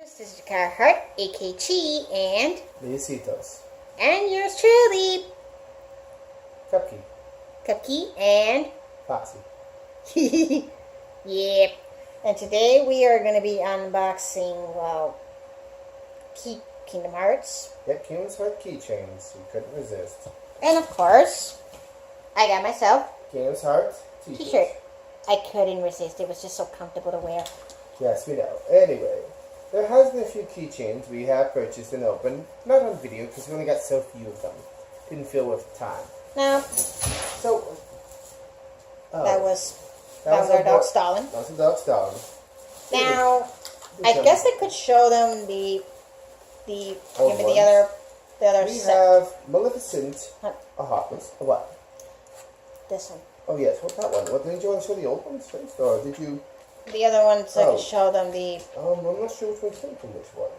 This is Carhart, AKG, and Leucetios yours truly, Cupki Cupki and Foxy. Yep. And today we are going to be unboxing, well, Kingdom Hearts. Yep, Kingdom Hearts keychains. You couldn't resist. And of course, I got myself Kingdom Hearts a t-shirt. I couldn't resist. It was just so comfortable to wear. Yes, we know. Anyway, there has been a few keychains we have purchased and opened. Not on video because we only got so few of them. Didn't feel worth the time. Now, So, that was our dog Stalin. That was a dog Stalin. Now, I guess I could show them the other We set. have Maleficent, Huh. a Heartless, a what? This one. Oh yes, what's that one? What, did you want to show the old ones first, or did you? The other ones I Oh. could show them the. I'm not sure which one came from which one.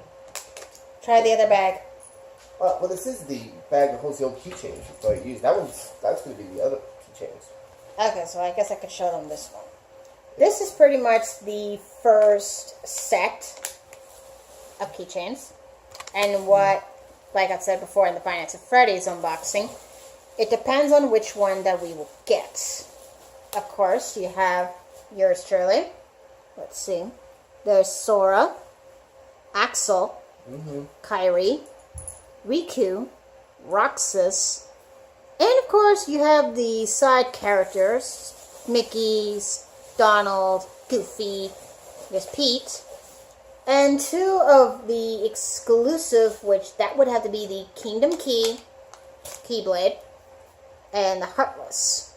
Try the other bag. Well, this is the bag that holds the old keychains before you use. That's going to be the other keychains. Okay, so I guess I could show them this one. This is pretty much the first set of keychains. And what, like I said before in the Finance of Freddy's unboxing, it depends on which one that we will get. Of course, you have yours truly. Let's see. There's Sora, Axel, Kyrie, Riku, Roxas, and of course you have the side characters, Mickey's, Donald, Goofy, there's Pete, and two of the exclusive, which that would have to be the Kingdom Key, Keyblade, and the Heartless.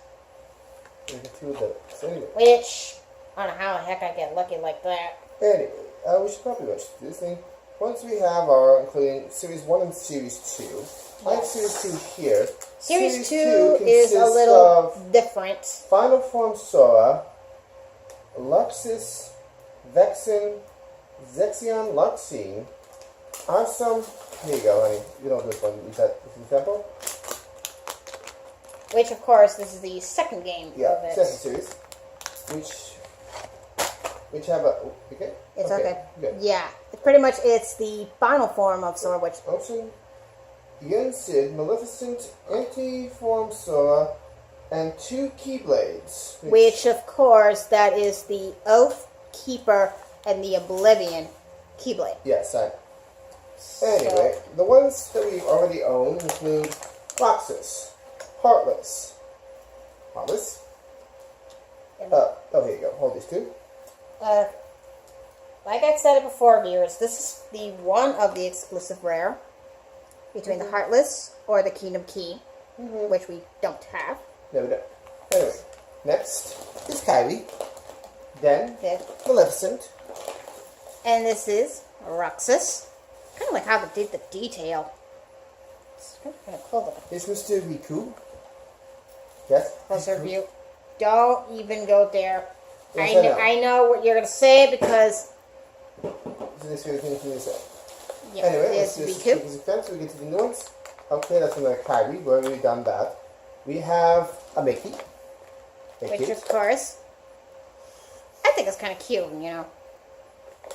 There's two of those. Anyway, Which, I don't know how the heck I get lucky like that. anyway, we should probably rush through this thing. Once we have our, including Series 1 and Series 2. I have Series 2 here. Series 2 is consists a little of different. Final Form Sora, Luxus, Vexen, Zexion, Luxine. Awesome. Here you go, honey. You know this one. Is that this example? Which, of course, this is the second game Yeah, of it. second series. Which have a... Okay? It's okay. Good. Yeah. Pretty much it's the final form of Sora, which... Option, Yen Sid, Maleficent, Anti-Form Sora, and 2 Keyblades. Which, of course, that is the Oath Keeper and the Oblivion Keyblade. Yes, Anyway, the ones that we've already owned include Roxas, Heartless. Oh, here you go. Hold these two. Like I said it before, viewers, this is the one of the exclusive rare between the Heartless or the Kingdom Key, which we don't have. No, we don't. Anyway, next is Kyrie. Then Okay. Maleficent. And this is Roxas. Kind of like how they did the detail. It's kind of cool looking. Here's Mr. Riku. Yes? Closer view. Don't even go there. Yes, I know. I know what you're going to say because... So this is going to finish up. Yeah, Anyway, there's let's just Riku. take this exam so we get to the new ones. Okay, that's another Kyrie. We've already done that. We have a Mickey. Which, of course, I think it's kind of cute, you know.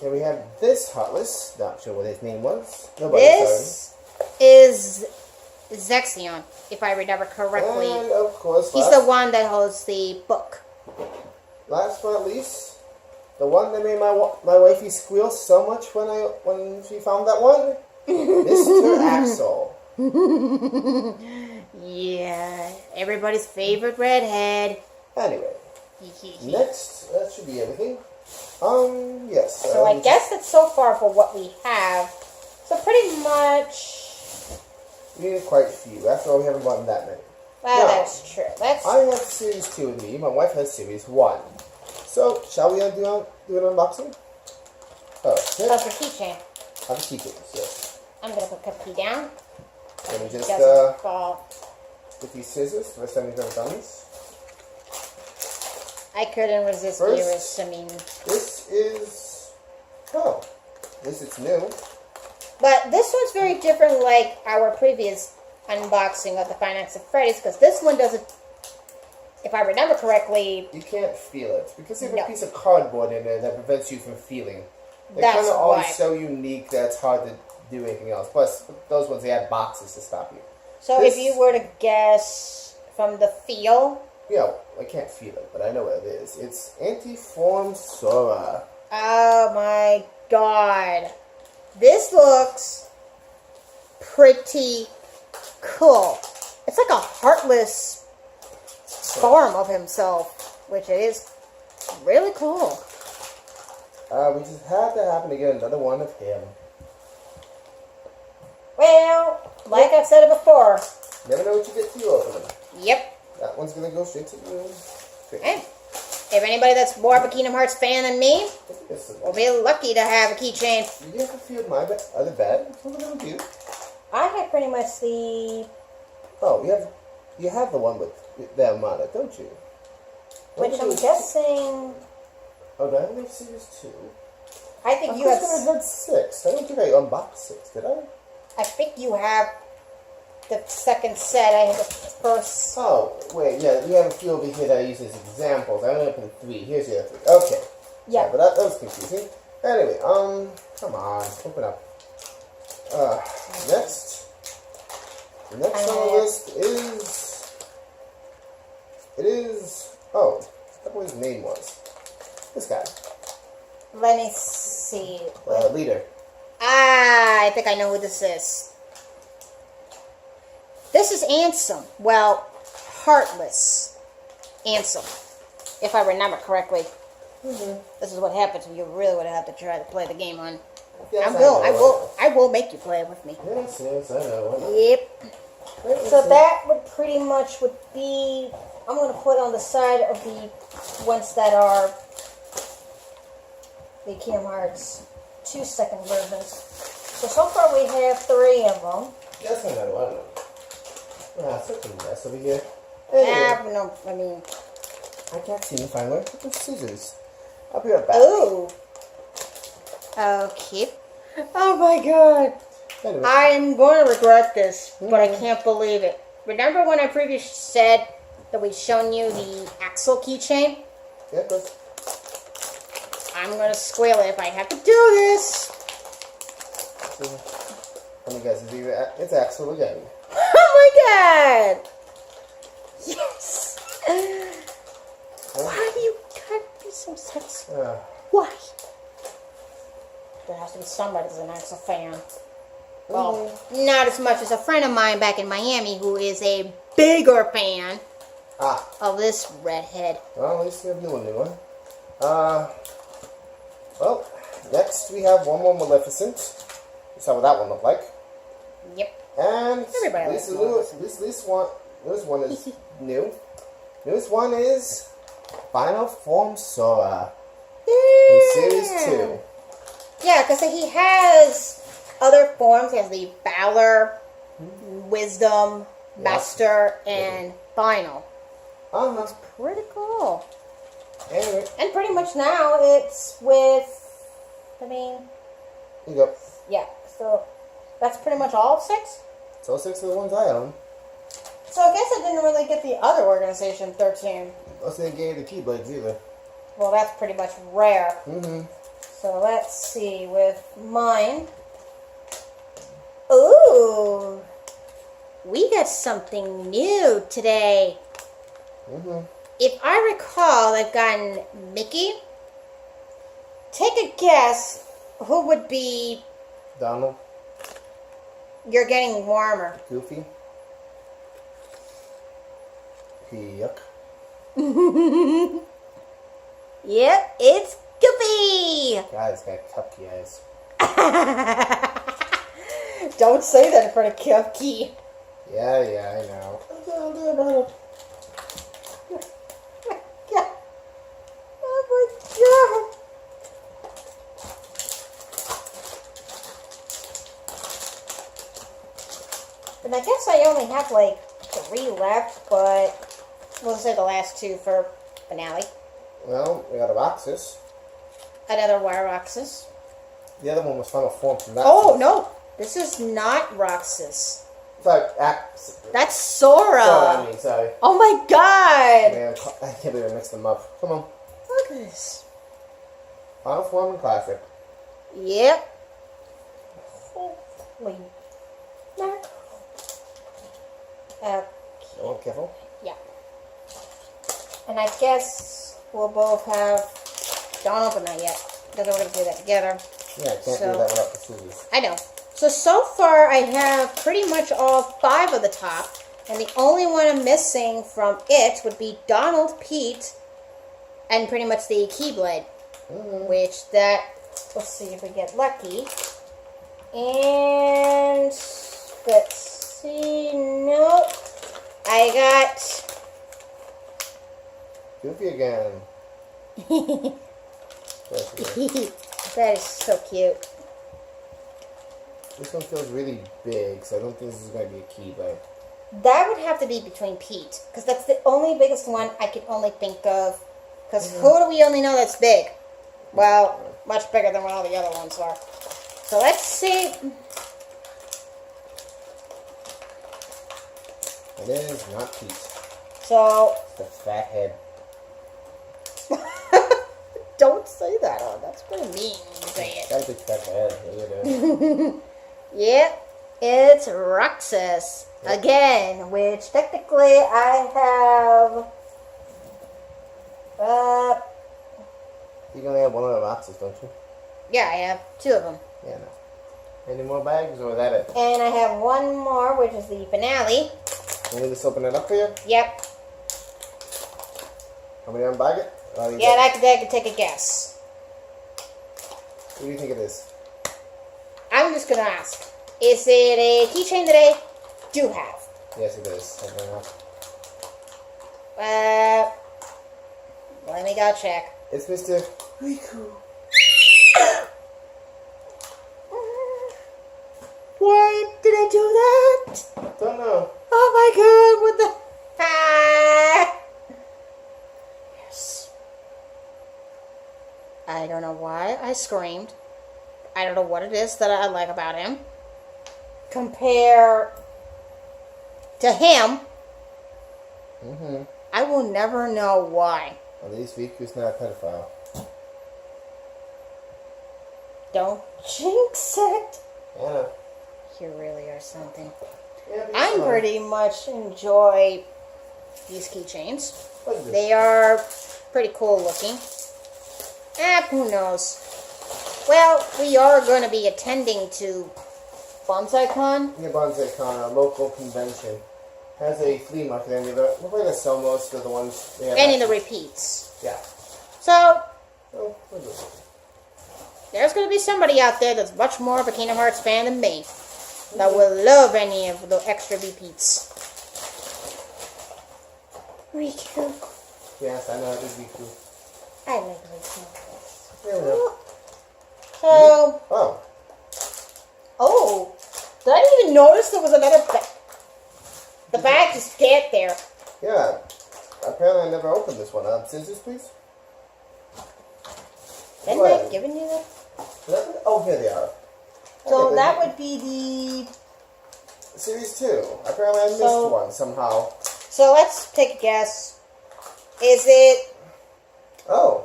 Then we have this Heartless. Not sure what his name was. Nobody This is Zexion, if I remember correctly. And of course, He's the one that holds the book. last but not least, the one that made my wifey squeal so much when she found that one, Mr. Axel. Yeah, everybody's favorite redhead. Anyway, next, that should be everything. Yes. So I guess that's so far for what we have. So pretty much... We need quite a few. After all, we haven't gotten that many. Well, Now, that's true. I have Series 2 with me. My wife has Series 1. So, shall we do an unboxing? Okay. That's the keychain. Have the keychains, yes. I'm going to put Cupki down. Let me He just, doesn't fall. with these scissors, the first time we've ever done this. I couldn't resist First- viewers. I mean... This is... Oh. This is new. But this one's very different like our previous unboxing of the Finance of Freddy's, because this one doesn't, if I remember correctly... You can't feel it, because there's No. a piece of cardboard in there that prevents you from feeling. They're That's kind of always why. so unique that it's hard to do anything else. Plus, those ones, they had boxes to stop you. So This- if you were to guess from the feel, Yeah, I can't feel it, but I know what it is. It's Antiform Sora. oh my god. This looks pretty cool. It's like a heartless form of himself, which is really cool. We just had to happen to get another one of him. Well, like I've said it before. Never know what you get till you open them. Yep. That one's gonna go straight to you. And if anybody that's more of a Kingdom Hearts fan than me Yes, will be lucky to have a keychain. you ever feel my other bed? What am I gonna do? I have pretty much the... Oh, you have the one with them on it, don't you? Which I'm guessing... Oh, do I only have Series 2? I think I you have... I had 6. I don't think I unboxed 6, did I? I think you have the second set. I have the first... Oh, wait, yeah, we have a few over here that I use as examples. I only opened 3. Here's the other 3. Okay. Yeah. But that was confusing. Anyway, come on, open up. Next. The next on the list is... It is... Oh, I forgot what his name was. This guy. Let me see. Leader. I think I know who this is. This is Ansem. Well, Heartless Ansem, if I remember correctly. Mm-hmm. This is what happens when you really would have to try to play the game on. Yes, I will make you play it with me. Yes, I know. Yep. So that would pretty much would be. I'm going to put on the side of the ones that are the Kingdom Hearts 2 second versions. So far we have 3 of them. Yes, I know. Such a mess over here. Anyway, No, I mean. I can't seem to find where to put the scissors. I'll be right back. Ooh. Okay. Oh my god. Anyway. I'm going to regret this, but I can't believe it. Remember when I previously said that we'd shown you the Axel keychain? Yeah, of course. I'm going to squeal it if I have to do this. Let me guess, it's Axel again. Oh my god! Yes! Why do you gotta be so sexy? Why? There has to be somebody that's an Axel fan. Well, not as much as a friend of mine back in Miami who is a bigger fan of this redhead. Well, at least we have a new one. Well, next we have one more Maleficent. Let's see what that one looked like. Yep. And Everybody likes Maleficent. this one is new. Newest one is Final Form Sora from Series 2. Yeah, because he has other forms. He has the Valor, Wisdom, Master, and Final. Uh-huh. Pretty cool. Anyway, And pretty much now it's with, I mean, here you go. yeah. So that's pretty much all 6. So 6 of the ones I own. So I guess I didn't really get the other organization 13. Also, they gave the Keyblades either. Well, that's pretty much rare. Mm-hmm. So let's see with mine. Ooh, we got something new today. Mm-hmm. If I recall, I've gotten Mickey. Take a guess who would be. Donald. You're getting warmer. Goofy. Yuck. Yep, it's Goofy. God, it's got cupcake eyes. Don't say that in front of Cupkey. Yeah, I know. Oh my god. And I guess I only have like 3 left, but we'll say the last 2 for finale. Well, we got a Roxas. Another Wire Roxas. The other one was Final Form from that. Oh, no. This is not Roxas. Sorry, That's Sora. Sorry, I mean, sorry. Oh my god. Man, I can't believe I mixed them up. Come on. Look at this. Final Form and Classic. Yep. Holy mackerel. Oh, careful. Yeah. And I guess we'll both have... Don't open that yet. Because we're going to do that together. Yeah, I can't do So- that without the scissors. I know. So far I have pretty much all 5 of the top. And the only one I'm missing from it would be Donald, Pete, and pretty much the Keyblade. Which that... Let's see if we get lucky. And... Let's see... Nope. I got... Goofy again. That is so cute. This one feels really big, so I don't think this is going to be a Keyblade. That would have to be between Pete, because that's the only biggest one I can only think of. Because who do we only know that's big? Well, much bigger than what all the other ones are. So let's see. It is not Pete. So, It's the fat head. don't say that. Oh, that's pretty mean when you say it. Got a big fat head. Here you go. Yep, it's Roxas again, which technically I have. You only have one of the boxes, don't you? Yeah, I have 2 of them. Yeah, no. Any more bags, or is that it? And I have one more, which is the finale. Can we just open it up for you? Yep. How many unbag it? Yeah, I could take a guess. What do you think it is? I'm just gonna ask. Is it a keychain that I do have? Yes, it is. Open it up. Let me go check. It's Mr. Riku. Why did I do that? Don't know. Oh my god, what the... Ah! Yes. I don't know why I screamed. I don't know what it is that I like about him. Compare to him, I will never know why. At least Riku's not a pedophile. Don't jinx it. Yeah. You really are something. Yeah, but I it's pretty much enjoy these keychains. What is this? They are pretty cool looking. Who knows? Well, we are going to be attending to BonsaiCon. Yeah, BonsaiCon, a local convention, has a flea market, and look like the Somos are the ones they have. Any of the repeats. Yeah. So, Oh, what is it? there's going to be somebody out there that's much more of a Kingdom Hearts fan than me. That will love any of the extra repeats. Riku. Yes, I know it is Riku. I like Riku. There we go. So, Oh, did I even notice there was another bag? The bag just get there. yeah. Apparently I never opened this one. Scissors, please. Didn't What? I given you that? Oh, here they are. So Okay, that then- would be the... Series 2. Apparently I missed So- one somehow. So let's take a guess. Is it... Oh.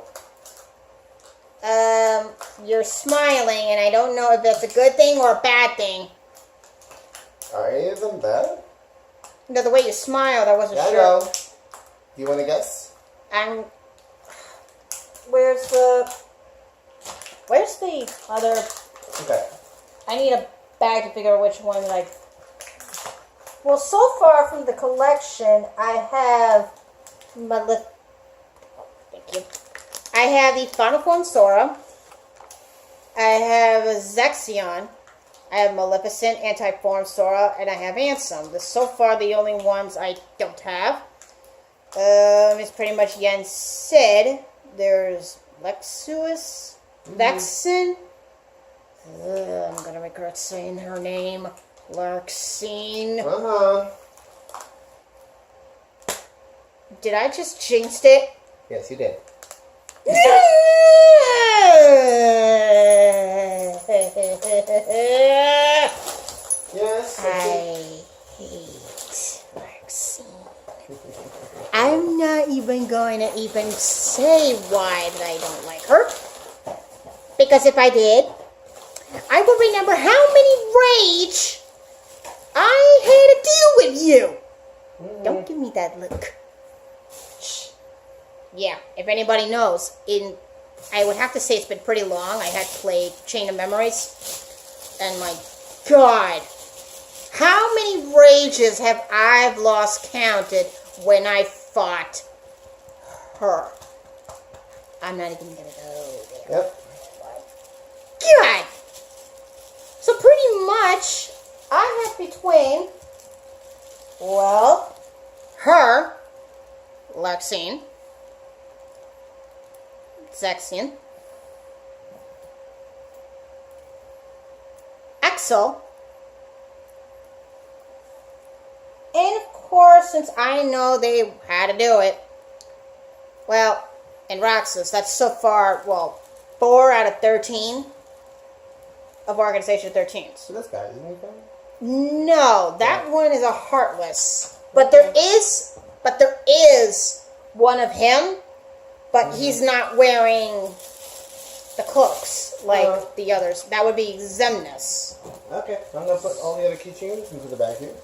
You're smiling, and I don't know if that's a good thing or a bad thing. Are any of them bad? You know, the way you smiled, I wasn't Yeah, I sure. know. Do you want to guess? Where's the other... Okay. I need a bag to figure out which one, like... Well, so far from the collection, I have... Thank you. I have the Final Form Sora. I have Zexion. I have Maleficent, Anti-Form Sora, and I have Ansem. This so far the only ones I don't have. It's pretty much Yen Sid. There's Lexus, Vexen. I'm gonna regret saying her name. Larxene. Did I just jinx it? Yes, you did. Yes. I hate Larxene. I'm not even going to even say why that I don't like her. Because if I did, I will remember how many rage I had to deal with you. Don't give me that look. Shh. Yeah, if anybody knows, I would have to say it's been pretty long. I had played Chain of Memories. And my God, how many rages have I lost counted when I fought her? I'm not even going to go there. Yep. God! So pretty much, I have between, well, her, Lexine, Zexion, Axel, and of course, since I know they had to do it, well, and Roxas, that's so far, well, 4 out of 13 of Organization 13. So this guy, isn't he fun? No, that one is a Heartless. But there is one of him, but he's not wearing the cloaks like the others. That would be Zemnis. Okay, I'm going to put all the other keychains into the bag here.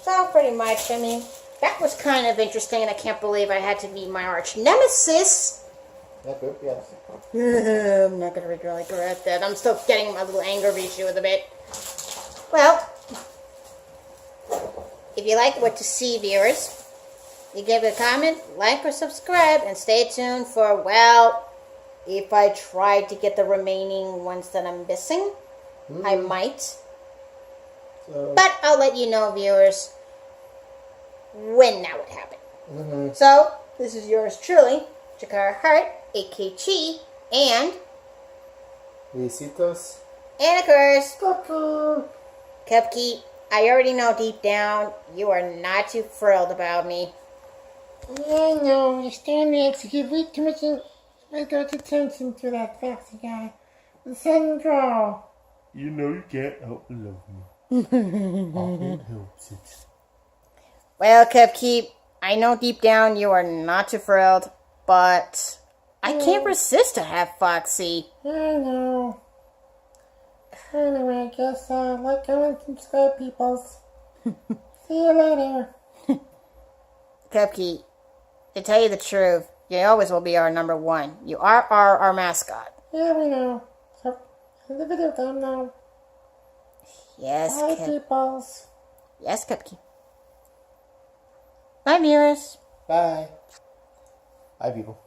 So pretty much, I mean, that was kind of interesting, and I can't believe I had to meet my arch nemesis. That good, yes. I'm not going to regret that. I'm still getting my little anger issue with a bit. Well, if you like what you see, viewers, you give it a comment, like, or subscribe, and stay tuned for, well, if I try to get the remaining ones that I'm missing, I might. So, But I'll let you know, viewers, when that would happen. So, this is yours truly, Jakara Hart, AKG, and Leucetios of course, Cupki. Cupki. I already know deep down you are not too thrilled about me. Yeah, I know. You're staring at to give way too much attention to that Foxy guy. The sudden draw. You know you can't help but love me. All it helps it. Well, Cupkeep, I know deep down you are not too thrilled, but I can't resist to have Foxy. I know. Anyway, I guess, like, comment, subscribe, peoples. See you later. Cupkeep, to tell you the truth, you always will be our number one. You are our mascot. Yeah, we know. So, in the video game now. Yes, Bye, peoples. Yes, Cupkeep. Bye, viewers. Bye. Bye, people.